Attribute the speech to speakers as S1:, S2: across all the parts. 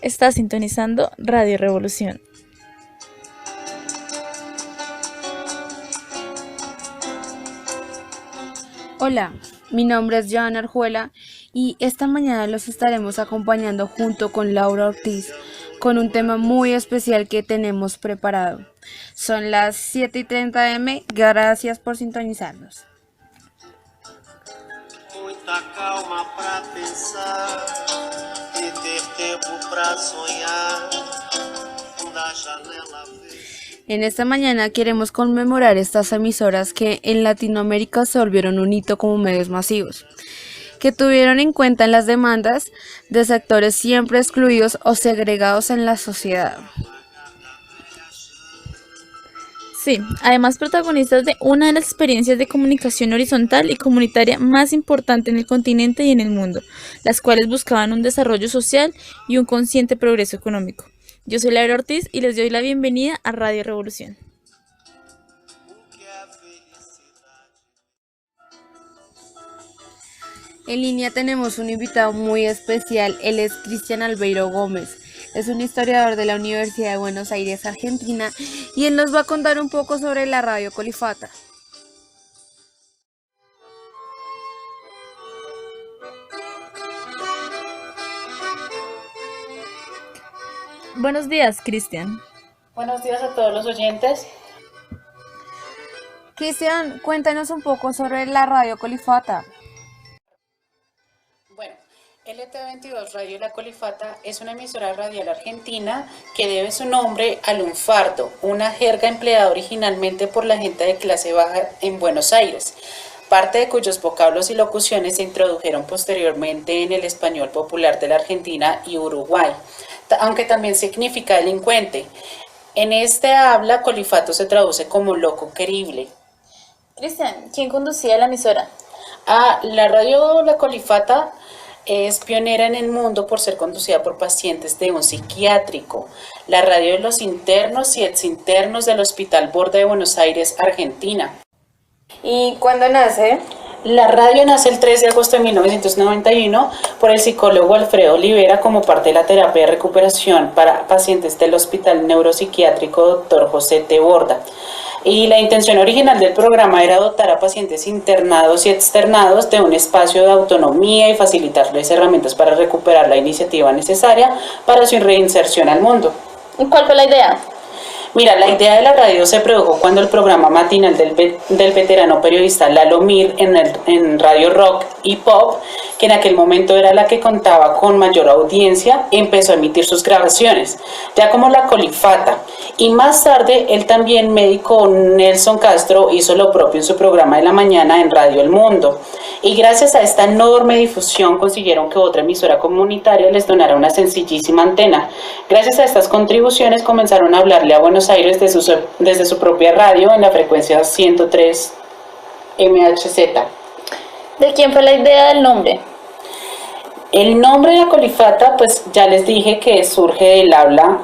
S1: Está sintonizando Radio Revolución.
S2: Hola, mi nombre es Joana Arjuela y esta mañana los estaremos acompañando junto con Laura Ortiz con un tema muy especial que tenemos preparado. Son las 7:30 am, gracias por sintonizarnos.
S3: Muita calma pra pensar e ter tempo pra sonhar da janela.
S2: En esta mañana queremos conmemorar estas emisoras que en Latinoamérica se volvieron un hito como medios masivos, que tuvieron en cuenta las demandas de sectores siempre excluidos o segregados en la sociedad.
S1: Sí, además protagonistas de una de las experiencias de comunicación horizontal y comunitaria más importante en el continente y en el mundo, las cuales buscaban un desarrollo social y un consciente progreso económico. Yo soy Laura Ortiz y les doy la bienvenida a Radio Revolución.
S2: En línea tenemos un invitado muy especial, él es Cristian Albeiro Gómez. Es un historiador de la Universidad de Buenos Aires, Argentina, y él nos va a contar un poco sobre la Radio Colifata.
S1: Buenos días, Cristian.
S4: Buenos días a todos los oyentes.
S2: Cristian, cuéntanos un poco sobre la Radio Colifata.
S4: Bueno, LT22 Radio La Colifata es una emisora radial argentina que debe su nombre al lunfardo, una jerga empleada originalmente por la gente de clase baja en Buenos Aires, parte de cuyos vocablos y locuciones se introdujeron posteriormente en el español popular de la Argentina y Uruguay, aunque también significa delincuente. En este habla, colifato se traduce como loco querible.
S1: Cristian, ¿quién conducía la emisora?
S4: La radio La Colifata es pionera en el mundo por ser conducida por pacientes de un psiquiátrico, la radio de los internos y exinternos del Hospital Borda de Buenos Aires, Argentina.
S2: ¿Y cuándo nace?
S4: La radio nace el 3 de agosto de 1991 por el psicólogo Alfredo Olivera como parte de la terapia de recuperación para pacientes del Hospital Neuropsiquiátrico Dr. José T. Borda. Y la intención original del programa era dotar a pacientes internados y externados de un espacio de autonomía y facilitarles herramientas para recuperar la iniciativa necesaria para su reinserción al mundo.
S1: ¿Y cuál fue la idea?
S4: Mira, la idea de la radio se produjo cuando el programa matinal del veterano periodista Lalo Mir en Radio Rock y Pop, que en aquel momento era la que contaba con mayor audiencia, empezó a emitir sus grabaciones, ya como La Colifata. Y más tarde, el también médico Nelson Castro hizo lo propio en su programa de la mañana en Radio El Mundo. Y gracias a esta enorme difusión consiguieron que otra emisora comunitaria les donara una sencillísima antena. Gracias a estas contribuciones comenzaron a hablarle a Buenos Aires desde su propia radio en la frecuencia 103 MHZ.
S1: ¿De quién fue la idea del nombre?
S4: El nombre de La Colifata, pues ya les dije que surge del habla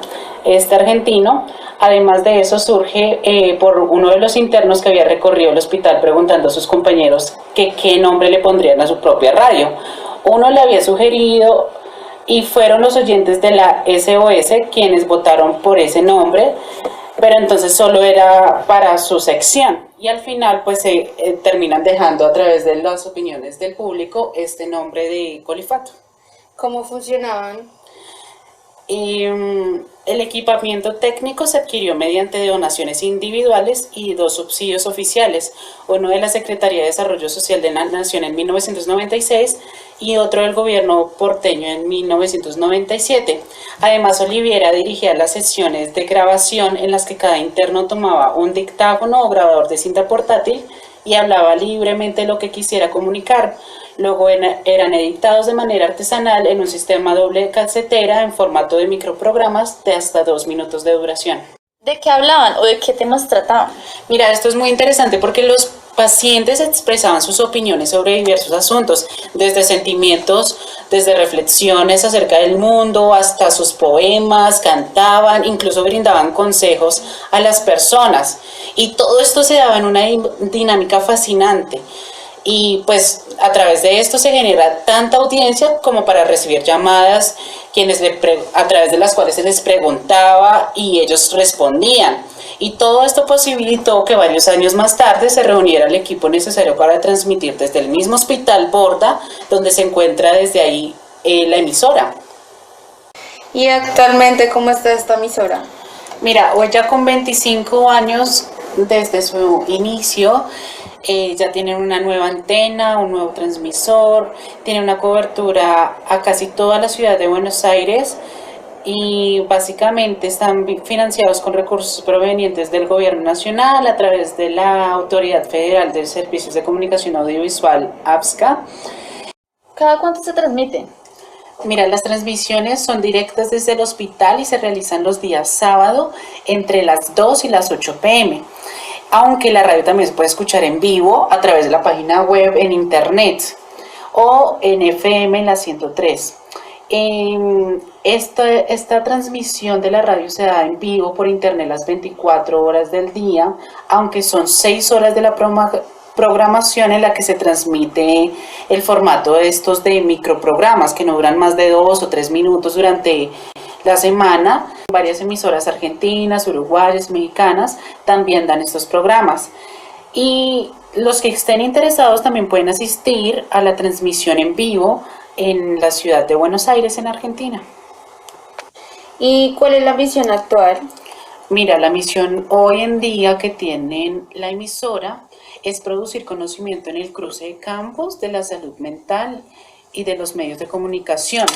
S4: argentino. Además de eso surge por uno de los internos que había recorrido el hospital preguntando a sus compañeros que qué nombre le pondrían a su propia radio. Uno le había sugerido y fueron los oyentes de la SOS quienes votaron por ese nombre, pero entonces solo era para su sección y al final pues se terminan dejando a través de las opiniones del público este nombre de Colifato.
S2: ¿Cómo funcionaban?
S4: El equipamiento técnico se adquirió mediante donaciones individuales y 2 subsidios oficiales, uno de la Secretaría de Desarrollo Social de la Nación en 1996 y otro del gobierno porteño en 1997. Además, Oliviera dirigía las sesiones de grabación en las que cada interno tomaba un dictáfono o grabador de cinta portátil y hablaba libremente lo que quisiera comunicar. Luego eran editados de manera artesanal en un sistema doble casetera en formato de microprogramas de hasta 2 minutos de duración.
S1: ¿De qué hablaban o de qué temas trataban?
S4: Mira, esto es muy interesante porque los pacientes expresaban sus opiniones sobre diversos asuntos, desde sentimientos, desde reflexiones acerca del mundo, hasta sus poemas, cantaban, incluso brindaban consejos a las personas. Y todo esto se daba en una dinámica fascinante. y pues a través de esto se genera tanta audiencia como para recibir llamadas a través de las cuales se les preguntaba y ellos respondían. Y todo esto posibilitó que varios años más tarde se reuniera el equipo necesario para transmitir desde el mismo Hospital Borda, donde se encuentra desde ahí la emisora.
S2: ¿Y actualmente cómo está esta emisora?
S4: Mira, hoy ya con 25 años desde su inicio, ya tienen una nueva antena, un nuevo transmisor, tiene una cobertura a casi toda la ciudad de Buenos Aires y básicamente están financiados con recursos provenientes del gobierno nacional a través de la Autoridad Federal de Servicios de Comunicación Audiovisual, AFSCA.
S1: ¿Cada cuánto se transmite?
S4: Mira, las transmisiones son directas desde el hospital y se realizan los días sábado entre las 2 y las 8 p.m. Aunque la radio también se puede escuchar en vivo a través de la página web en internet o en FM en la 103. Esta transmisión de la radio se da en vivo por internet las 24 horas del día, aunque son 6 horas de la programación en la que se transmite el formato de estos de microprogramas que no duran más de 2 o 3 minutos durante la semana. Varias emisoras argentinas, uruguayas, mexicanas también dan estos programas. Y los que estén interesados también pueden asistir a la transmisión en vivo en la ciudad de Buenos Aires, en Argentina.
S2: ¿Y cuál es la misión actual?
S4: Mira, la misión hoy en día que tienen la emisora es producir conocimiento en el cruce de campos de la salud mental y de los medios de comunicación.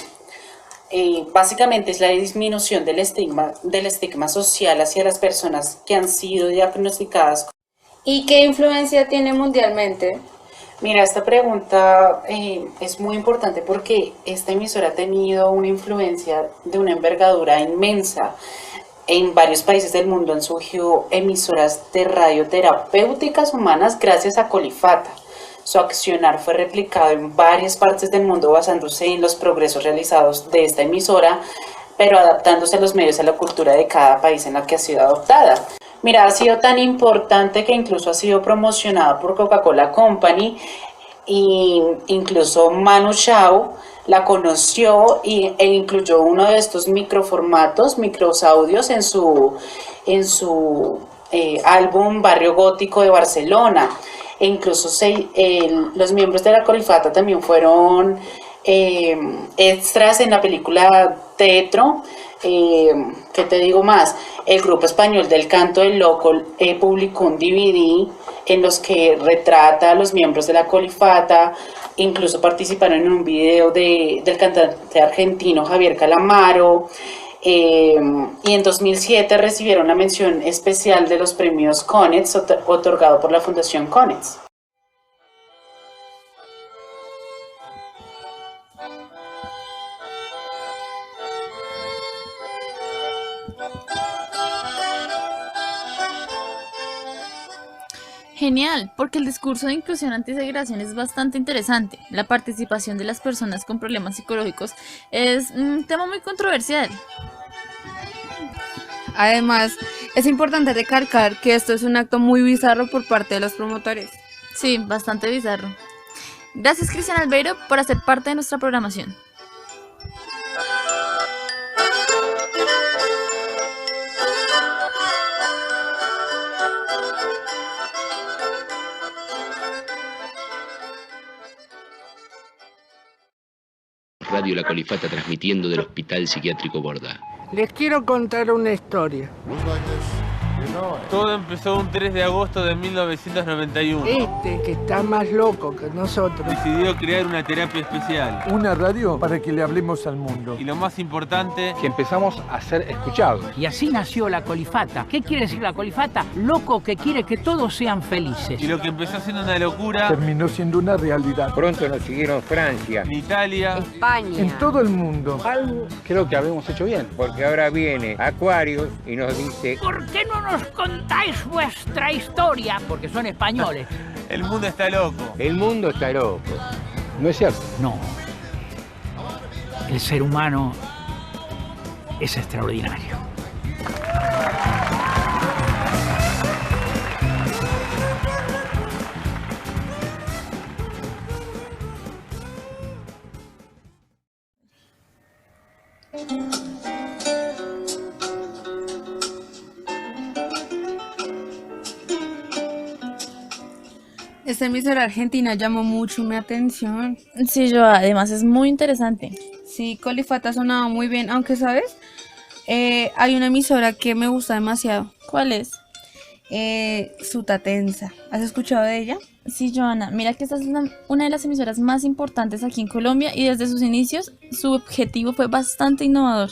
S4: Básicamente es la disminución del estigma social hacia las personas que han sido diagnosticadas.
S2: ¿Y qué influencia tiene mundialmente?
S4: Mira, esta pregunta es muy importante porque esta emisora ha tenido una influencia de una envergadura inmensa. En varios países del mundo han surgido emisoras de radio terapéuticas humanas gracias a Colifata. Su accionar fue replicado en varias partes del mundo basándose en los progresos realizados de esta emisora, pero adaptándose a los medios a la cultura de cada país en la que ha sido adoptada. Mira, ha sido tan importante que incluso ha sido promocionada por Coca-Cola Company e incluso Manu Chao la conoció e incluyó uno de estos microformatos, microaudios en su álbum Barrio Gótico de Barcelona. E incluso los miembros de la Colifata también fueron extras en la película Teatro. ¿Qué te digo más? El grupo español del Canto del Loco publicó un DVD en los que retrata a los miembros de la Colifata. Incluso participaron en un video del cantante argentino Javier Calamaro. Y en 2007 recibieron la mención especial de los premios Connex otorgado por la Fundación Connex.
S1: Genial, porque el discurso de inclusión antisegregación es bastante interesante. La participación de las personas con problemas psicológicos es un tema muy controversial.
S2: Además, es importante recalcar que esto es un acto muy bizarro por parte de los promotores.
S1: Sí, bastante bizarro. Gracias, Cristian Albeiro, por hacer parte de nuestra programación.
S5: Radio La Colifata transmitiendo del Hospital Psiquiátrico Borda.
S6: Les quiero contar una historia.
S7: Todo empezó un 3 de agosto de 1991.
S6: Que está más loco que nosotros.
S7: Decidió crear una terapia especial.
S8: Una radio para que le hablemos al mundo.
S7: Y lo más importante,
S9: que empezamos a ser escuchados.
S10: Y así nació la Colifata. ¿Qué quiere decir la Colifata? Loco que quiere que todos sean felices.
S7: Y lo que empezó siendo una locura,
S8: terminó siendo una realidad.
S9: Pronto nos siguieron Francia,
S7: Italia,
S2: España.
S8: En todo el mundo.
S9: Algo creo que habíamos hecho bien. Porque ahora viene Aquarius y nos dice:
S10: ¿por qué no nos contáis vuestra historia? Porque son españoles.
S7: el mundo está loco.
S9: El mundo está loco. ¿No es cierto?
S10: No. El ser humano es extraordinario.
S2: Esta emisora argentina llamó mucho mi atención.
S1: Sí, yo además es muy interesante.
S2: Sí, Colifata sonaba muy bien, aunque, ¿sabes? Hay una emisora que me gusta demasiado.
S1: ¿Cuál es?
S2: Sutatensa. ¿Has escuchado de ella?
S1: Sí, Joana, mira que esta es una de las emisoras más importantes aquí en Colombia y desde sus inicios su objetivo fue bastante innovador.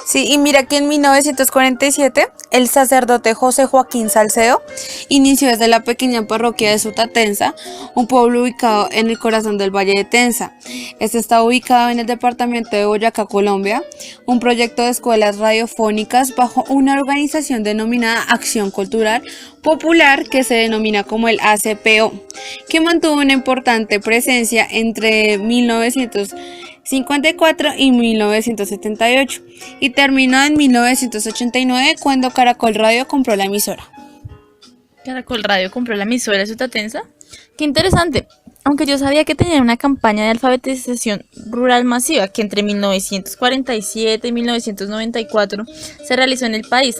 S2: Sí, y mira que en 1947 el sacerdote José Joaquín Salcedo inició desde la pequeña parroquia de Sutatensa, un pueblo ubicado en el corazón del Valle de Tensa. Este está ubicado en el departamento de Boyacá, Colombia, un proyecto de escuelas radiofónicas bajo una organización denominada Acción Cultural Popular, que se denomina como el ACPO, que mantuvo una importante presencia entre 1954 y 1978 y terminó en 1989 cuando Caracol Radio compró la emisora.
S1: Caracol Radio compró la emisora de Sutatensa. Qué interesante. Aunque yo sabía que tenían una campaña de alfabetización rural masiva que entre 1947 y 1994 se realizó en el país.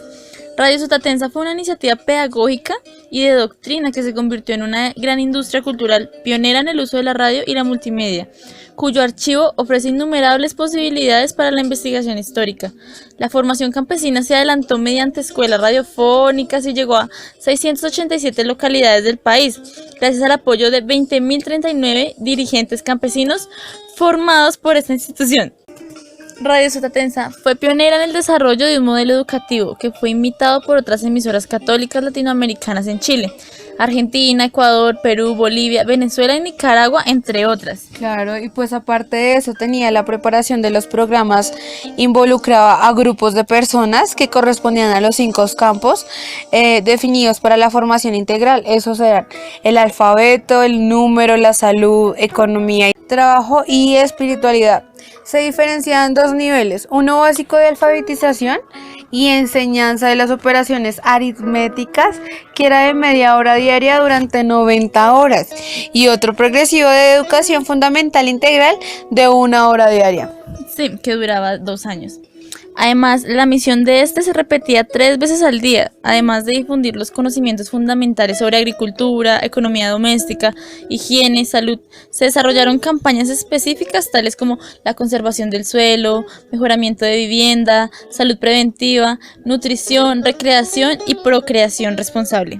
S1: Radio Sutatensa fue una iniciativa pedagógica y de doctrina que se convirtió en una gran industria cultural pionera en el uso de la radio y la multimedia, cuyo archivo ofrece innumerables posibilidades para la investigación histórica. La formación campesina se adelantó mediante escuelas radiofónicas y llegó a 687 localidades del país, gracias al apoyo de 20.039 dirigentes campesinos formados por esta institución. Radio Sutatensa fue pionera en el desarrollo de un modelo educativo que fue imitado por otras emisoras católicas latinoamericanas en Chile, Argentina, Ecuador, Perú, Bolivia, Venezuela y Nicaragua, entre otras.
S2: Claro, y pues aparte de eso tenía la preparación de los programas, involucraba a grupos de personas que correspondían a los 5 campos definidos para la formación integral. Esos eran el alfabeto, el número, la salud, economía, trabajo y espiritualidad. Se diferenciaban 2 niveles, uno básico de alfabetización y enseñanza de las operaciones aritméticas, que era de media hora diaria durante 90 horas, y otro progresivo de educación fundamental integral de 1 hora diaria.
S1: Sí, que duraba 2 años. Además, la misión de este se repetía 3 veces al día, además de difundir los conocimientos fundamentales sobre agricultura, economía doméstica, higiene, salud. Se desarrollaron campañas específicas tales como la conservación del suelo, mejoramiento de vivienda, salud preventiva, nutrición, recreación y procreación responsable.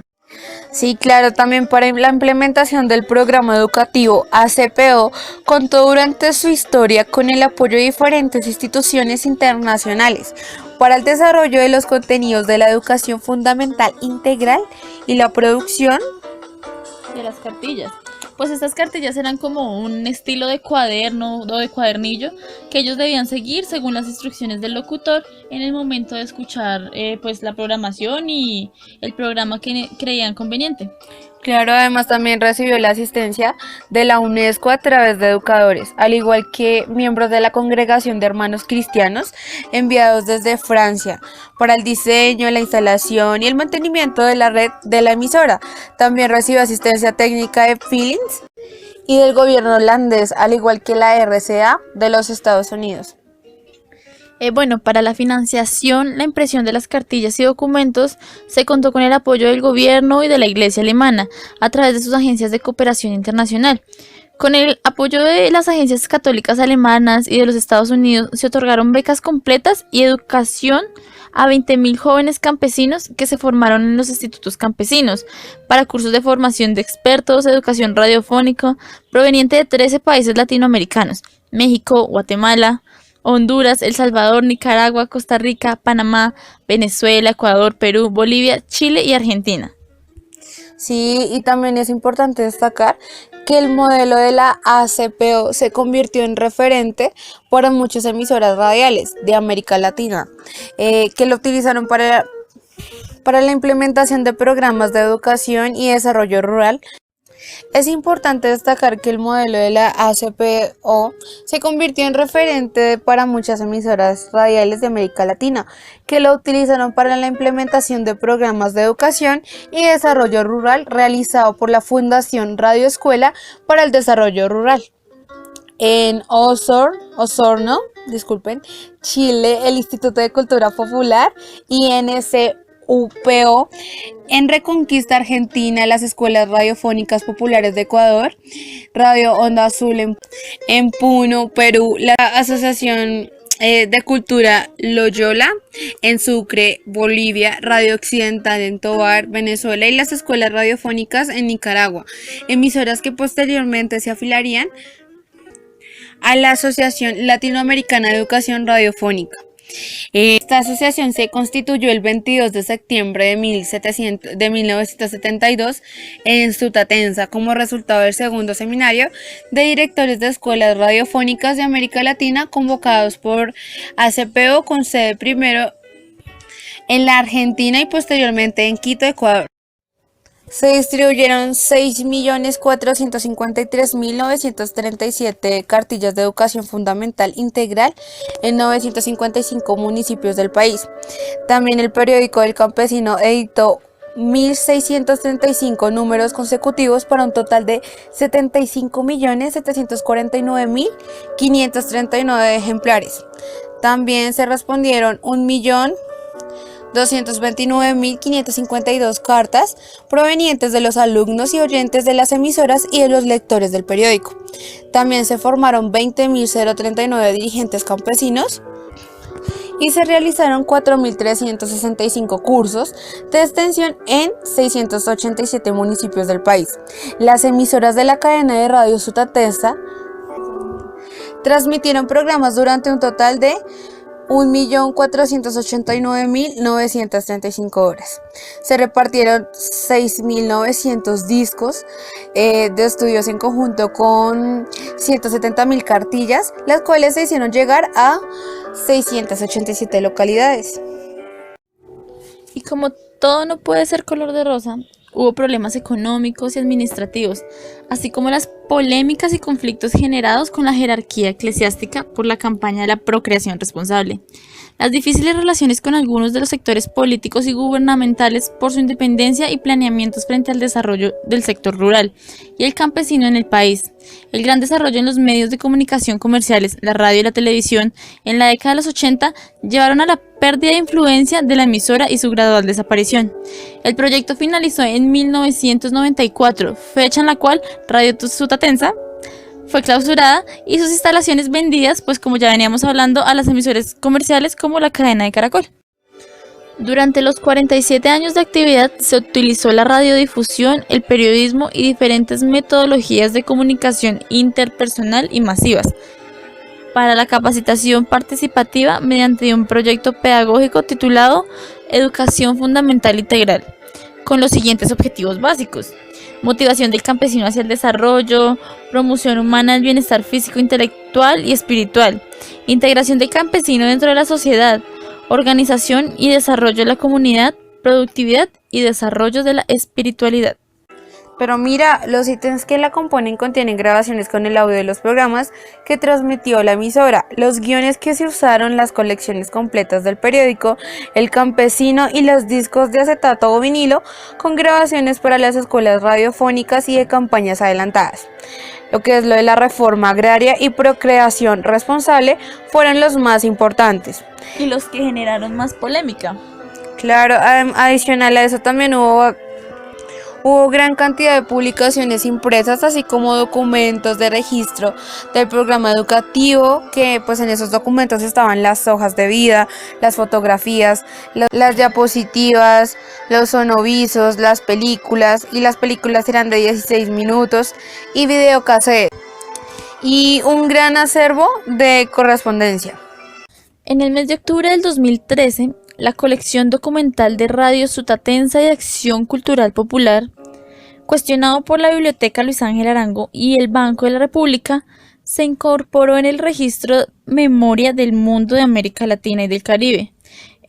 S2: Sí, claro, también para la implementación del programa educativo ACPO contó durante su historia con el apoyo de diferentes instituciones internacionales para el desarrollo de los contenidos de la educación fundamental integral y la producción
S1: de las cartillas. Pues estas cartillas eran como un estilo de cuaderno o de cuadernillo que ellos debían seguir según las instrucciones del locutor en el momento de escuchar pues la programación y el programa que creían conveniente.
S2: Claro, además también recibió la asistencia de la UNESCO a través de educadores, al igual que miembros de la Congregación de Hermanos Cristianos enviados desde Francia para el diseño, la instalación y el mantenimiento de la red de la emisora. También recibió asistencia técnica de Philips y del gobierno holandés, al igual que la RCA de los Estados Unidos.
S1: Bueno, para la financiación, la impresión de las cartillas y documentos se contó con el apoyo del gobierno y de la Iglesia alemana a través de sus agencias de cooperación internacional. Con el apoyo de las agencias católicas alemanas y de los Estados Unidos se otorgaron becas completas y educación a 20.000 jóvenes campesinos que se formaron en los institutos campesinos para cursos de formación de expertos, educación radiofónica, proveniente de 13 países latinoamericanos: México, Guatemala, Honduras, El Salvador, Nicaragua, Costa Rica, Panamá, Venezuela, Ecuador, Perú, Bolivia, Chile y Argentina.
S2: Sí, y también es importante destacar que el modelo de la ACPO se convirtió en referente para muchas emisoras radiales de América Latina, que lo utilizaron para la implementación de programas de educación y desarrollo rural. Es importante destacar que el modelo de la ACPO se convirtió en referente para muchas emisoras radiales de América Latina, que lo utilizaron para la implementación de programas de educación y desarrollo rural realizado por la Fundación Radio Escuela para el Desarrollo Rural. En Osorno, Chile, el Instituto de Cultura Popular, INC UPO, en Reconquista Argentina, las escuelas radiofónicas populares de Ecuador, Radio Onda Azul en Puno, Perú, la Asociación de Cultura Loyola en Sucre, Bolivia, Radio Occidental en Tobar, Venezuela y las escuelas radiofónicas en Nicaragua, emisoras que posteriormente se afiliarían a la Asociación Latinoamericana de Educación Radiofónica. Esta asociación se constituyó el 22 de septiembre de 1972 en Sutatenza como resultado del segundo seminario de directores de escuelas radiofónicas de América Latina convocados por ACPO con sede primero en la Argentina y posteriormente en Quito, Ecuador. Se distribuyeron 6.453.937 cartillas de educación fundamental integral en 955 municipios del país. También el periódico El Campesino editó 1.635 números consecutivos para un total de 75.749.539 ejemplares. También se respondieron 1.229.552 cartas provenientes de los alumnos y oyentes de las emisoras y de los lectores del periódico. También se formaron 20.039 dirigentes campesinos y se realizaron 4.365 cursos de extensión en 687 municipios del país. Las emisoras de la cadena de radio Sutatenza transmitieron programas durante un total de 1.489.935 horas. Se repartieron 6.900 discos de estudios en conjunto con 170.000 cartillas, las cuales se hicieron llegar a 687 localidades.
S1: Y como todo no puede ser color de rosa, hubo problemas económicos y administrativos, así como las polémicas y conflictos generados con la jerarquía eclesiástica por la campaña de la procreación responsable. Las difíciles relaciones con algunos de los sectores políticos y gubernamentales por su independencia y planeamientos frente al desarrollo del sector rural y el campesino en el país. El gran desarrollo en los medios de comunicación comerciales, la radio y la televisión, en la década de los 80 llevaron a la pérdida de influencia de la emisora y su gradual desaparición. El proyecto finalizó en 1994, fecha en la cual Radio Sutatenza fue clausurada y sus instalaciones vendidas, pues como ya veníamos hablando, a las emisoras comerciales como la cadena de Caracol. Durante los 47 años de actividad se utilizó la radiodifusión, el periodismo y diferentes metodologías de comunicación interpersonal y masivas para la capacitación participativa mediante un proyecto pedagógico titulado Educación Fundamental Integral, con los siguientes objetivos básicos: motivación del campesino hacia el desarrollo, promoción humana del bienestar físico, intelectual y espiritual, integración del campesino dentro de la sociedad, organización y desarrollo de la comunidad, productividad y desarrollo de la espiritualidad.
S2: Pero mira, los ítems que la componen contienen grabaciones con el audio de los programas que transmitió la emisora, los guiones que se usaron, las colecciones completas del periódico El Campesino y los discos de acetato o vinilo con grabaciones para las escuelas radiofónicas y de campañas adelantadas. Lo que es lo de la reforma agraria y procreación responsable fueron los más importantes.
S1: Y los que generaron más polémica.
S2: Claro, adicional a eso también hubo gran cantidad de publicaciones impresas, así como documentos de registro del programa educativo, que pues en esos documentos estaban las hojas de vida, las fotografías, las diapositivas, los sonovisos, las películas, y las películas eran de 16 minutos, y videocassette, y un gran acervo de correspondencia.
S1: En el mes de octubre del 2013, la colección documental de Radio Sutatenza y de Acción Cultural Popular, cuestionado por la Biblioteca Luis Ángel Arango y el Banco de la República, se incorporó en el registro Memoria del Mundo de América Latina y del Caribe,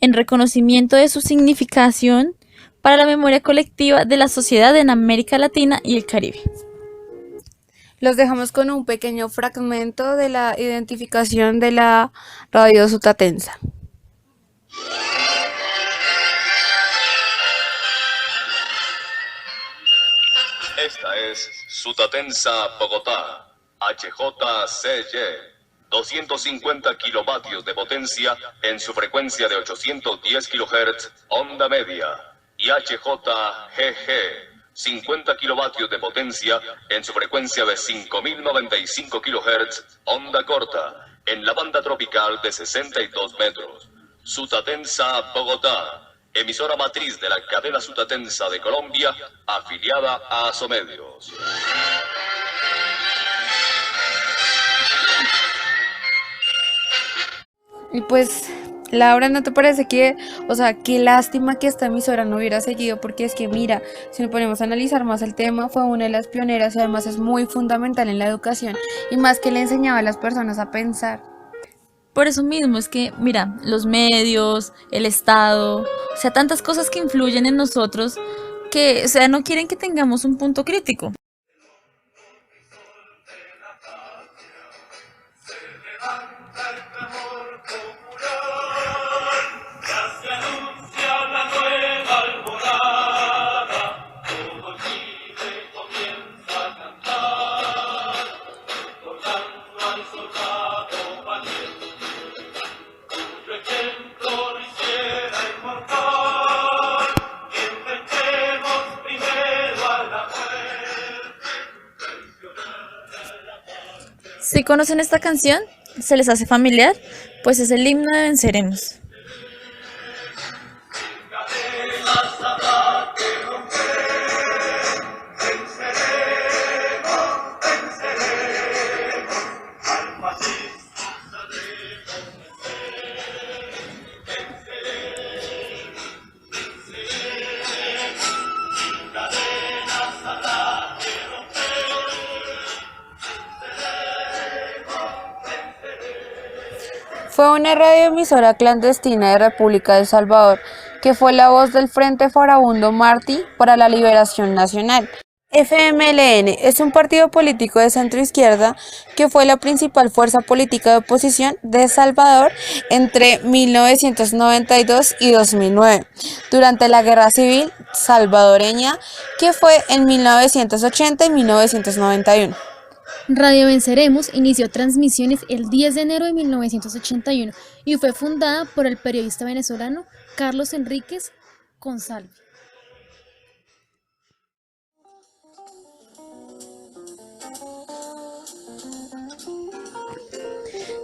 S1: en reconocimiento de su significación para la memoria colectiva de la sociedad en América Latina y el Caribe.
S2: Los dejamos con un pequeño fragmento de la identificación de la Radio Sutatenza.
S11: Esta es Sutatenza, Bogotá, HJCY, 250 kilovatios de potencia en su frecuencia de 810 kHz, onda media, y HJGG, 50 kilovatios de potencia en su frecuencia de 5095 kHz, onda corta, en la banda tropical de 62 metros. Sutatensa, Bogotá, emisora matriz de la cadena Sutatensa de Colombia, afiliada a Asomedios.
S2: Y pues, Laura, ¿no te parece que, qué lástima que esta emisora no hubiera seguido? Porque es que, mira, si nos ponemos a analizar más el tema, fue una de las pioneras y además es muy fundamental en la educación y más que le enseñaba a las personas a pensar.
S1: Por eso mismo es que, mira, los medios, el Estado, o sea, tantas cosas que influyen en nosotros que, o sea, no quieren que tengamos un punto crítico. Si conocen esta canción, ¿se les hace familiar? Pues es el himno de Venceremos.
S2: Fue una radioemisora clandestina de República de El Salvador, que fue la voz del Frente Farabundo Martí para la Liberación Nacional. FMLN es un partido político de centroizquierda que fue la principal fuerza política de oposición de El Salvador entre 1992 y 2009, durante la Guerra Civil Salvadoreña, que fue en 1980 y 1991.
S12: Radio Venceremos inició transmisiones el 10 de enero de 1981 y fue fundada por el periodista venezolano Carlos Enríquez Consalvi.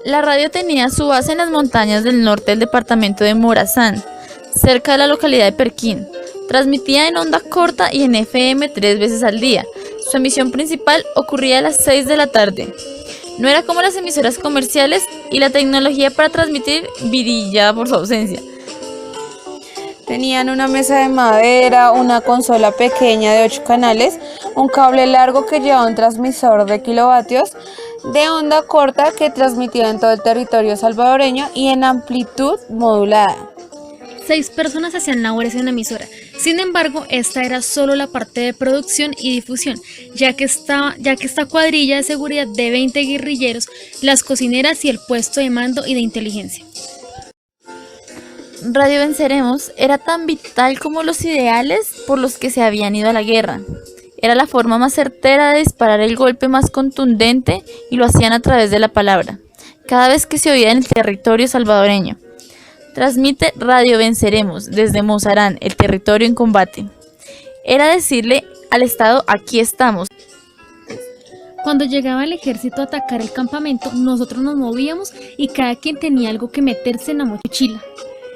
S1: La radio tenía su base en las montañas del norte del departamento de Morazán, cerca de la localidad de Perquín. Transmitía en onda corta y en FM 3 veces al día. Su emisión principal ocurría a las 6 de la tarde. No era como las emisoras comerciales y la tecnología para transmitir brillaba por su ausencia.
S2: Tenían una mesa de madera, una consola pequeña de 8 canales, un cable largo que llevaba un transmisor de kilovatios de onda corta que transmitía en todo el territorio salvadoreño y en amplitud modulada.
S12: 6 personas hacían labores en la emisora. Sin embargo, esta era solo la parte de producción y difusión, ya que esta cuadrilla de seguridad de 20 guerrilleros, las cocineras y el puesto de mando y de inteligencia.
S1: Radio Venceremos era tan vital como los ideales por los que se habían ido a la guerra. Era la forma más certera de disparar el golpe más contundente y lo hacían a través de la palabra, cada vez que se oía en el territorio salvadoreño. Transmite Radio Venceremos desde Mozarán, el territorio en combate. Era decirle al Estado, aquí estamos.
S12: Cuando llegaba el ejército a atacar el campamento, nosotros nos movíamos y cada quien tenía algo que meterse en la mochila.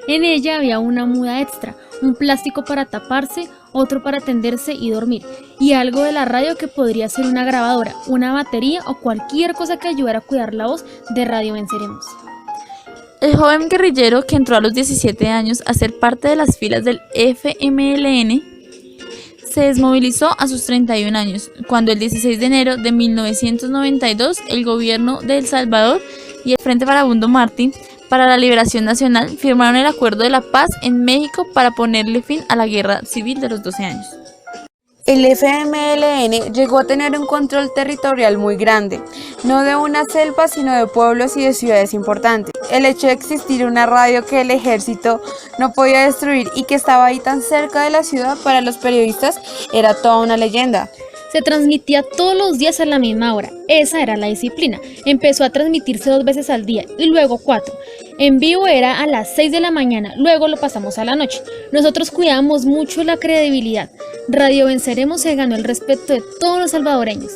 S12: En ella había una muda extra, un plástico para taparse, otro para tenderse y dormir, y algo de la radio que podría ser una grabadora, una batería o cualquier cosa que ayudara a cuidar la voz de Radio Venceremos.
S1: El joven guerrillero que entró a los 17 años a ser parte de las filas del FMLN se desmovilizó a sus 31 años, cuando el 16 de enero de 1992 el gobierno de El Salvador y el Frente Farabundo Martí para la Liberación Nacional firmaron el Acuerdo de la Paz en México para ponerle fin a la guerra civil de los 12 años.
S2: El FMLN llegó a tener un control territorial muy grande, no de una selva sino de pueblos y de ciudades importantes. El hecho de existir una radio que el ejército no podía destruir y que estaba ahí tan cerca de la ciudad para los periodistas era toda una leyenda.
S12: Se transmitía todos los días a la misma hora. Esa era la disciplina. Empezó a transmitirse 2 veces al día y luego 4. En vivo era a las 6 de la mañana, luego lo pasamos a la noche. Nosotros cuidamos mucho la credibilidad. Radio Venceremos se ganó el respeto de todos los salvadoreños.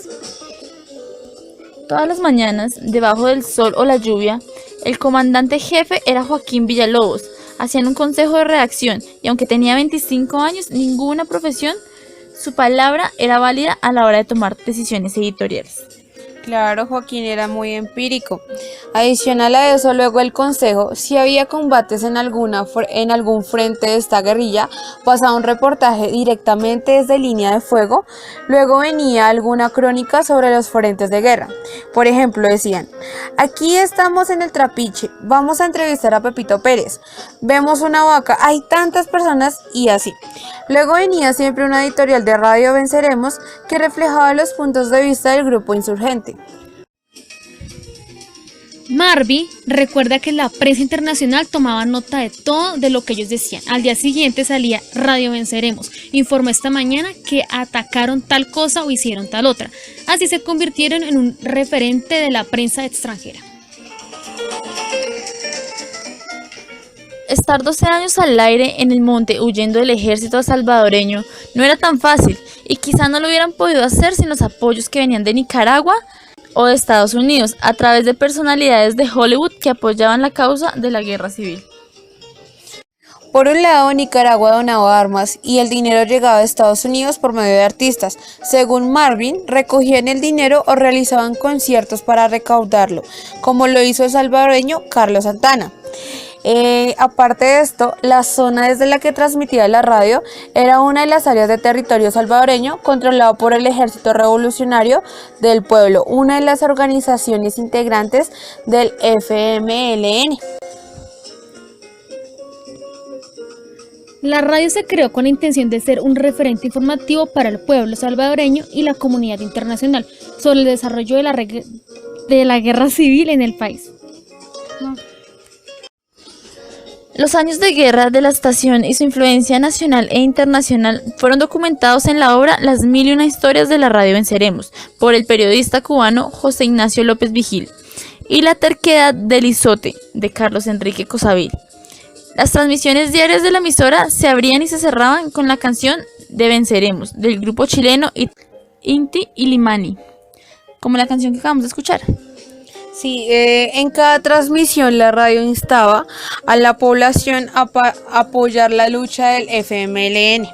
S1: Todas las mañanas, debajo del sol o la lluvia, el comandante jefe era Joaquín Villalobos. Hacían un consejo de redacción y aunque tenía 25 años, ninguna profesión, su palabra era válida a la hora de tomar decisiones editoriales.
S2: Claro, Joaquín era muy empírico. Adicional a eso, luego el consejo, si había combates en algún frente de esta guerrilla, pasaba un reportaje directamente desde línea de fuego. Luego venía alguna crónica sobre los frentes de guerra. Por ejemplo, decían: aquí estamos en el Trapiche, vamos a entrevistar a Pepito Pérez, vemos una vaca, hay tantas personas, y así. Luego venía siempre una editorial de Radio Venceremos que reflejaba los puntos de vista del grupo insurgente.
S12: Marvin recuerda que la prensa internacional tomaba nota de todo de lo que ellos decían. Al día siguiente salía Radio Venceremos, informó esta mañana que atacaron tal cosa o hicieron tal otra. Así se convirtieron en un referente de la prensa extranjera.
S1: Estar 12 años al aire en el monte huyendo del ejército salvadoreño no era tan fácil y quizá no lo hubieran podido hacer sin los apoyos que venían de Nicaragua o de Estados Unidos a través de personalidades de Hollywood que apoyaban la causa de la guerra civil.
S2: Por un lado, Nicaragua donaba armas y el dinero llegaba a Estados Unidos por medio de artistas. Según Marvin, recogían el dinero o realizaban conciertos para recaudarlo, como lo hizo el salvadoreño Carlos Santana. Aparte de esto, la zona desde la que transmitía la radio era una de las áreas de territorio salvadoreño controlado por el Ejército Revolucionario del Pueblo, una de las organizaciones integrantes del FMLN.
S12: La radio se creó con la intención de ser un referente informativo para el pueblo salvadoreño y la comunidad internacional sobre el desarrollo de la guerra civil en el país.
S1: Los años de guerra de la estación y su influencia nacional e internacional fueron documentados en la obra Las 1001 historias de la Radio Venceremos, por el periodista cubano José Ignacio López Vigil, y La terquedad del Izote, de Carlos Enrique Cosavil. Las transmisiones diarias de la emisora se abrían y se cerraban con la canción de Venceremos, del grupo chileno Inti Illimani, como la canción que acabamos de escuchar.
S2: Sí, en cada transmisión la radio instaba a la población a apoyar la lucha del FMLN,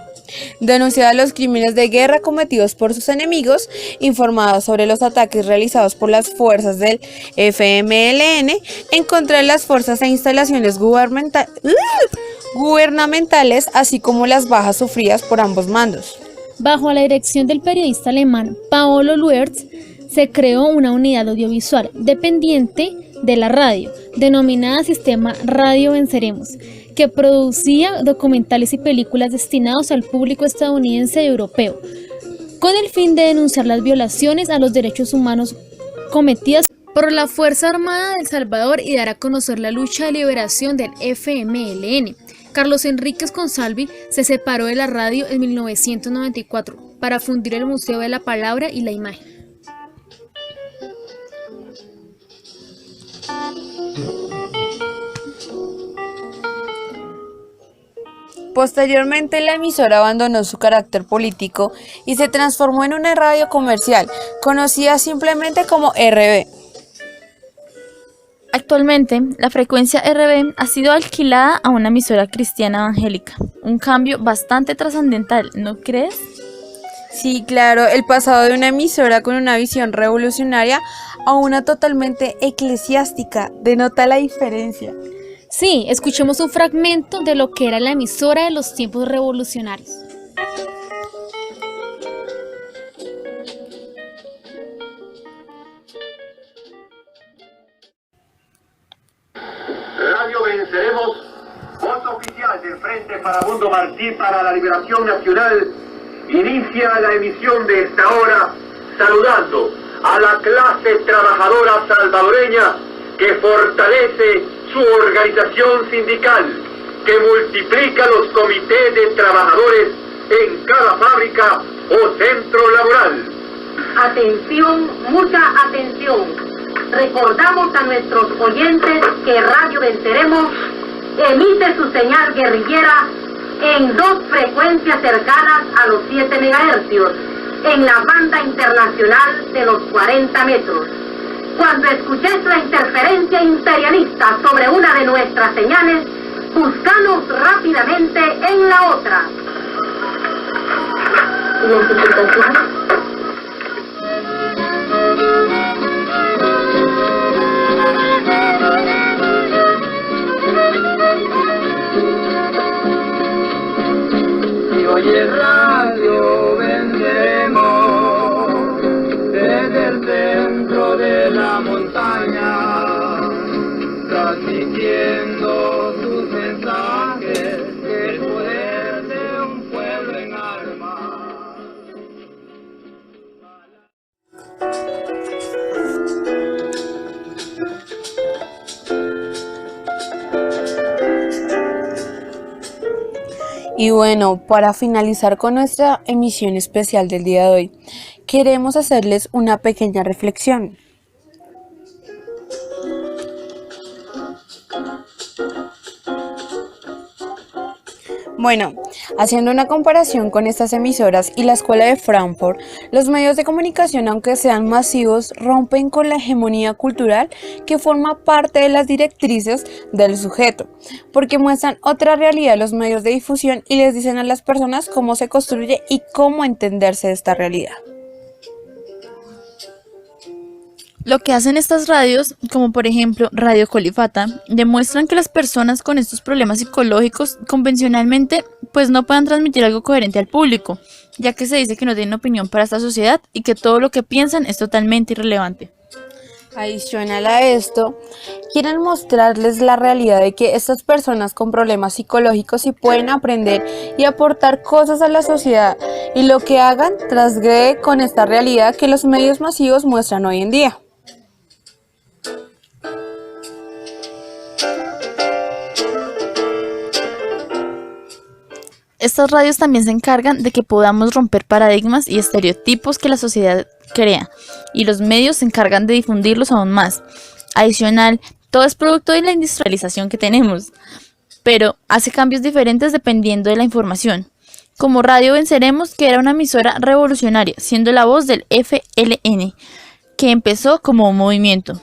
S2: denunciaba los crímenes de guerra cometidos por sus enemigos, informaba sobre los ataques realizados por las fuerzas del FMLN en contra de las fuerzas e instalaciones gubernamentales, así como las bajas sufridas por ambos mandos.
S12: Bajo la dirección del periodista alemán Paolo Luertz, se creó una unidad audiovisual dependiente de la radio, denominada Sistema Radio Venceremos, que producía documentales y películas destinados al público estadounidense y europeo, con el fin de denunciar las violaciones a los derechos humanos cometidas por la Fuerza Armada de El Salvador y dar a conocer la lucha de liberación del FMLN. Carlos Enríquez Consalvi se separó de la radio en 1994 para fundir el Museo de la Palabra y la Imagen.
S2: Posteriormente, la emisora abandonó su carácter político y se transformó en una radio comercial, conocida simplemente como RB.
S1: Actualmente, la frecuencia RB ha sido alquilada a una emisora cristiana evangélica, un cambio bastante trascendental, ¿no crees?
S2: Sí, claro, el pasado de una emisora con una visión revolucionaria a una totalmente eclesiástica denota la diferencia.
S12: Sí, escuchemos un fragmento de lo que era la emisora de los tiempos revolucionarios.
S13: Radio Venceremos, voz oficial del Frente Farabundo Martí para la Liberación Nacional, inicia la emisión de esta hora saludando a la clase trabajadora salvadoreña que fortalece su organización sindical, que multiplica los comités de trabajadores en cada fábrica o centro laboral.
S14: Atención, mucha atención. Recordamos a nuestros oyentes que Radio Venceremos emite su señal guerrillera en 2 frecuencias cercanas a los 7 MHz, en la banda internacional de los 40 metros. Cuando escuches la interferencia imperialista sobre una de nuestras señales, búscanos rápidamente en la otra. Identificación.
S15: Y oye Radio Venceremos desde el centro de la montaña, transmitiendo sus mensajes del poder de un pueblo en armas.
S2: Y bueno, para finalizar con nuestra emisión especial del día de hoy, queremos hacerles una pequeña reflexión. Bueno, haciendo una comparación con estas emisoras y la Escuela de Frankfurt, los medios de comunicación, aunque sean masivos, rompen con la hegemonía cultural que forma parte de las directrices del sujeto, porque muestran otra realidad los medios de difusión y les dicen a las personas cómo se construye y cómo entenderse de esta realidad.
S1: Lo que hacen estas radios, como por ejemplo Radio Colifata, demuestran que las personas con estos problemas psicológicos convencionalmente pues no puedan transmitir algo coherente al público, ya que se dice que no tienen opinión para esta sociedad y que todo lo que piensan es totalmente irrelevante.
S2: Adicional a esto, quieren mostrarles la realidad de que estas personas con problemas psicológicos sí pueden aprender y aportar cosas a la sociedad, y lo que hagan transgrede con esta realidad que los medios masivos muestran hoy en día.
S1: Estas radios también se encargan de que podamos romper paradigmas y estereotipos que la sociedad crea, y los medios se encargan de difundirlos aún más. Adicional, todo es producto de la industrialización que tenemos, pero hace cambios diferentes dependiendo de la información. Como Radio Venceremos, que era una emisora revolucionaria, siendo la voz del FLN, que empezó como un movimiento,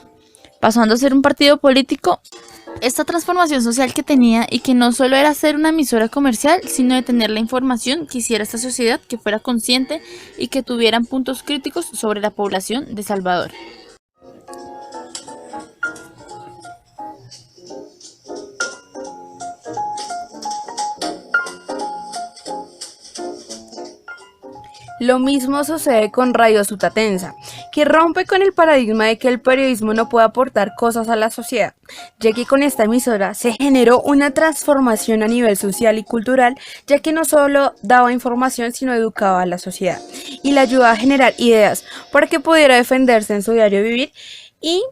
S1: pasando a ser un partido político. Esta transformación social que tenía, y que no solo era ser una emisora comercial, sino de tener la información que hiciera esta sociedad que fuera consciente y que tuvieran puntos críticos sobre la población de Salvador.
S2: Lo mismo sucede con Radio Sutatensa, que rompe con el paradigma de que el periodismo no puede aportar cosas a la sociedad, ya que con esta emisora se generó una transformación a nivel social y cultural, ya que no solo daba información, sino educaba a la sociedad y la ayudaba a generar ideas para que pudiera defenderse en su diario vivir, y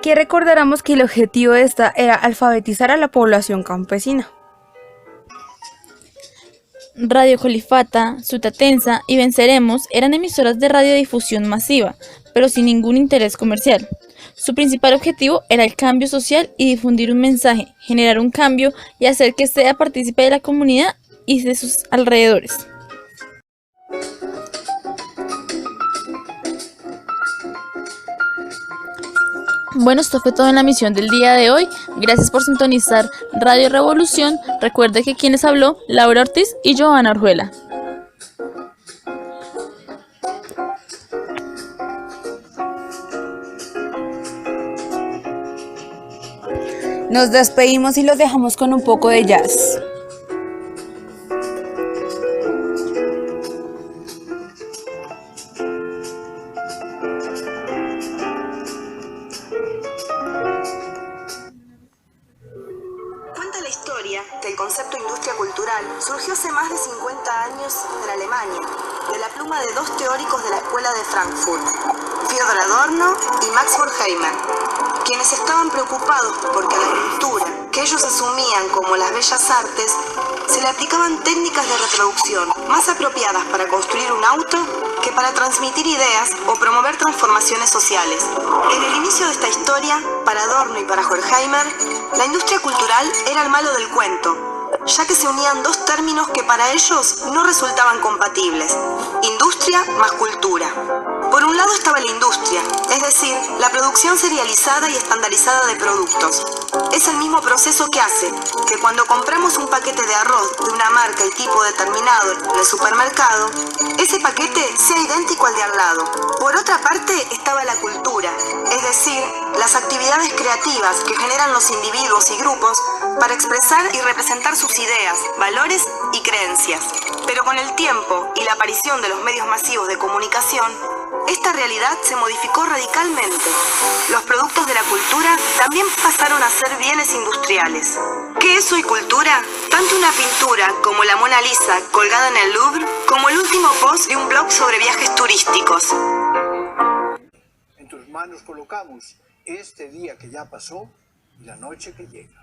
S2: que recordáramos que el objetivo de esta era alfabetizar a la población campesina.
S1: Radio Colifata, Sutatensa y Venceremos eran emisoras de radiodifusión masiva, pero sin ningún interés comercial. Su principal objetivo era el cambio social y difundir un mensaje, generar un cambio y hacer que sea partícipe de la comunidad y de sus alrededores. Bueno, esto fue todo en la emisión del día de hoy. Gracias por sintonizar Radio Revolución. Recuerde que quienes habló, Laura Ortiz y Joana Orjuela.
S2: Nos despedimos y los dejamos con un poco de jazz.
S16: Cuenta la historia que el concepto industria cultural surgió hace más de 50 años en Alemania, de la pluma de dos teóricos de la Escuela de Frankfurt, Fyodor Adorno y Max Horkheimer, quienes estaban preocupados porque a la cultura, que ellos asumían como las bellas artes, se le aplicaban técnicas de reproducción más apropiadas para construir un auto que para transmitir ideas o promover transformaciones sociales. En el inicio de esta historia, para Adorno y para Horkheimer, la industria cultural era el malo del cuento, ya que se unían dos términos que para ellos no resultaban compatibles: industria más cultura. Por un lado estaba la industria, es decir, la producción serializada y estandarizada de productos. Es el mismo proceso que hace que cuando compramos un paquete de arroz de una marca y tipo determinado en el supermercado, ese paquete sea idéntico al de al lado. Por otra parte estaba la cultura, es decir, las actividades creativas que generan los individuos y grupos para expresar y representar sus ideas, valores y creencias. Pero con el tiempo y la aparición de los medios masivos de comunicación, esta realidad se modificó radicalmente. Los productos de la cultura también pasaron a ser bienes industriales. ¿Qué es hoy cultura? Tanto una pintura como la Mona Lisa colgada en el Louvre, como el último post de un blog sobre viajes turísticos.
S17: En tus manos colocamos este día que ya pasó y la noche que llega.